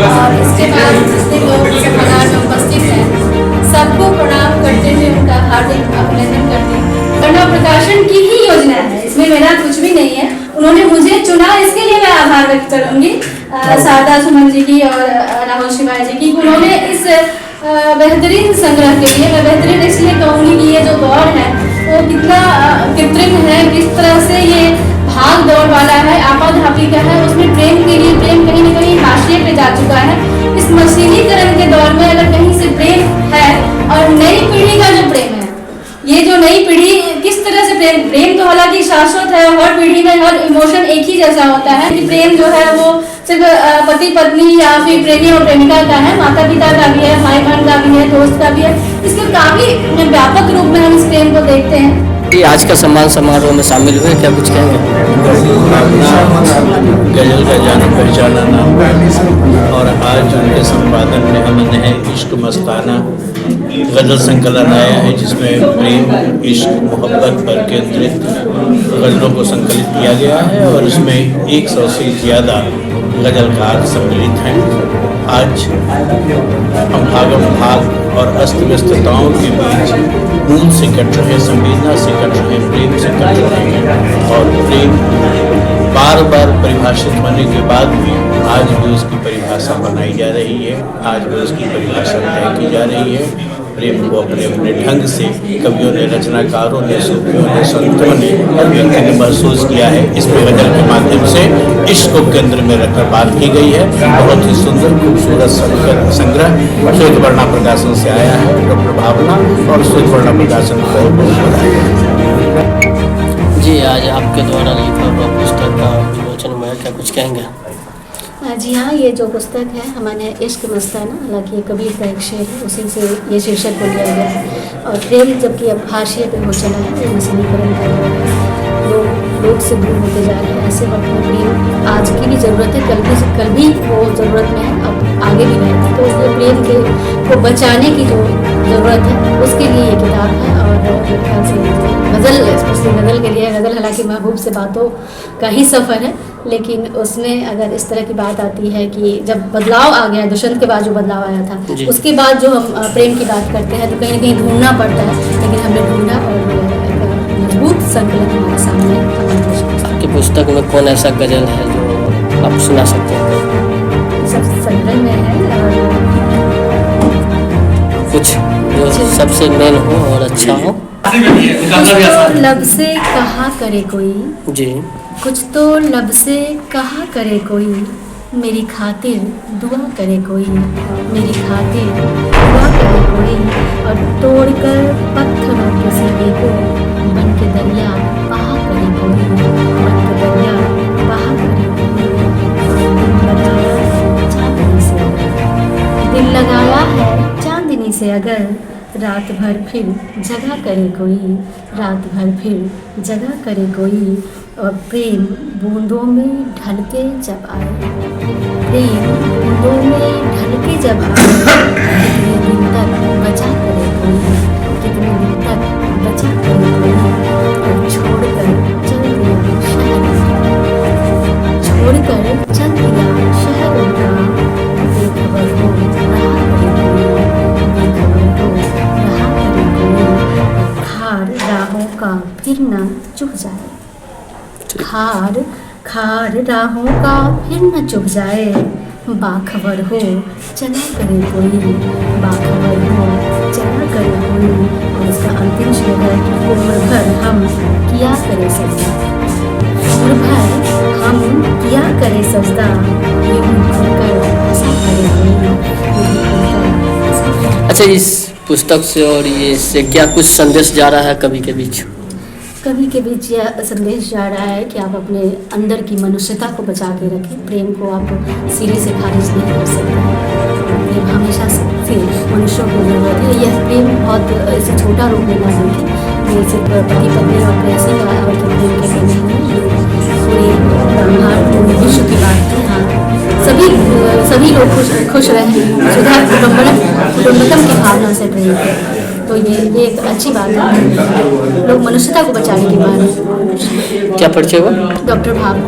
और इसके बाद जितने लोग सेमिनार में उपस्थित हैं सबको प्रणाम करते हुए उनका हार्दिक अभिनंदन करती हूँ। प्रणव प्रकाशन की ही योजना है, इसमें मेरा कुछ भी नहीं है। उन्होंने मुझे चुना, इसके लिए मैं आभार व्यक्त करूंगी शारदा सुमन जी की और राहुल शिवाय जी की। उन्होंने इस बेहतरीन संग्रह के लिए, मैं बेहतरीन इसलिए कहूँगी कि ये जो दौर है वो कितना कृत्रिम है, किस तरह से ये भाग दौड़ वाला है, आपाधापी का है, उसमें प्रेम के लिए प्रेम कहीं न कहीं हाशिए पे जा चुका है। इस मशीनीकरण के दौर में अगर कहीं से प्रेम है और नई पीढ़ी का जो प्रेम है, ये जो नई पीढ़ी किस तरह से प्रेम तो हालांकि शाश्वत है, हर पीढ़ी में हर इमोशन एक ही जैसा होता है कि प्रेम जो है वो सिर्फ पति पत्नी या फिर प्रेमी और प्रेमिका का है, माता पिता का भी है, भाई बहन का भी है, दोस्त का भी है। इसके काफी व्यापक रूप में हम इस प्रेम को देखते हैं। आज का सम्मान समारोह में शामिल हुए, क्या कुछ कहेंगे? गजल का जाना पहचाना नाम और आज उनके संपादन में हमने है इश्क मस्ताना गजल संकलन आया है, जिसमें प्रेम इश्क मोहब्बत पर केंद्रित गजलों को संकलित किया गया है और उसमें 100 से ज़्यादा गजलकार सम्मिलित हैं। आज हम भागम भाग और अस्त व्यस्तताओं के बीच मूल से कट रहे, संवेदना से कट रहे, प्रेम से कट रहे हैं और प्रेम बार बार परिभाषित होने के बाद भी आज भी उसकी परिभाषा बनाई जा रही है, आज भी उसकी परिभाषा तय की जा रही है। प्रेम को अपने अपने ढंग से कवियों ने, रचनाकारों ने, सूफियों ने, संतों ने, हर व्यक्ति ने महसूस किया है। इसमें गजल के माध्यम से इश्क को केंद्र में रखकर बात की गई है। बहुत ही सुंदर खूबसूरत संग्रह श्वेत वर्णा प्रकाशन से आया है। डॉक्टर भावना और श्वेत वर्णा प्रकाशन को बहुत बधाई जी। आज आपके द्वारा लिखा हुआ पुस्तक का विमोचन हुआ है, क्या कुछ कहेंगे? जी हाँ, ये जो पुस्तक है हमारे इश्क मस्ताना, हालांकि कबीर का एक शेर है, उसी से ये शीर्षक को लिया गया है। और प्रेम जबकि अब हाशिए पे हो चला है, ये मशीनीकरण का दौर है, लोग से दूर होते जा रहे हैं। ऐसे वक्त में प्रेम आज की भी ज़रूरत है, कल भी वो ज़रूरत में है, अब आगे भी रहेगा। तो इसलिए प्रेम को बचाने की जो ज़रूरत है उसके लिए ये किताब है। और मेरे ख्याल से गज़ल, स्पेशली गज़ल के लिए, गज़ल हालांकि महबूब से बातों का ही सफ़र है, लेकिन उसमें अगर इस तरह की बात आती है कि जब बदलाव आ गया, दुष्यंत के बाद जो बदलाव आया था, उसके बाद जो हम प्रेम की बात करते हैं तो कहीं ना कहीं ढूंढना पड़ता है, लेकिन हमने ढूंढा और मजबूत संकलन हमारे सामने। आपकी पुस्तक में कौन ऐसा गजल है जो आप सुना सकते हैं? सब संकलन में है और कुछ जो सबसे मेन हो और अच्छा हो। कुछ तो लब से कहा करे कोई जी, कुछ तो लब से कहा करे कोई, मेरी खातिर दुआ करे कोई, मेरी खातिर दुआ करे कोई। और तोड़कर पत्थरों के सीने को बन के दरिया बहा करे कोई, बन के दरिया बहा करे कोई। दिल लगाया है चांदनी से अगर, रात भर फिर जगा करे कोई, रात भर फिर जगा करे कोई। और प्रेम बूंदों में ढलके जब आए, प्रेम बूंदों में ढलके जब आए, कितने दिन तक बचा करे कोई, कितने दिन तक बचा करे कोई। और छोड़कर चल दिया शहर, छोड़कर चल दिया शहर उनका, बेखबर हो रहा करे कोई, बेखबर हो रहा करे कोई। खार राहों का फिर न चुक जाए, खार खार राहों का फिर न चुक जाए। बाखबर हो चला करे कोई, बाखबर हो चला करे कोई। और इसका अंतिम शेर है, उम्र भर हम किया करे सजदा, उम्र भर हम किया करे सजदा, यूं खुलकर हंसा करे कोई। अच्छा, इस पुस्तक से और ये इससे क्या कुछ संदेश जा रहा है कवि के बीच? कवि के बीच यह संदेश जा रहा है कि आप अपने अंदर की मनुष्यता को बचा के रखें। प्रेम को आप सिरे से खारिज नहीं कर सकते। प्रेम हमेशा से मनुष्यों को जरूरत है। यह प्रेम बहुत इसे छोटा रूप में ना देखें, ये सिर्फ पति पत्नी और प्रेयसी का प्रेम के लिए नहीं है, पूरे ब्रह्मांड पूरे विश्व की बात है। हाँ, सभी लोग खुश रहें, सुधा कुटुंबकम की भावना से प्रेम करें। तो ये एक अच्छी बात है। लोग मनुष्यता को बचाने की बात है। क्या परिचय हुआ? डॉक्टर भावना।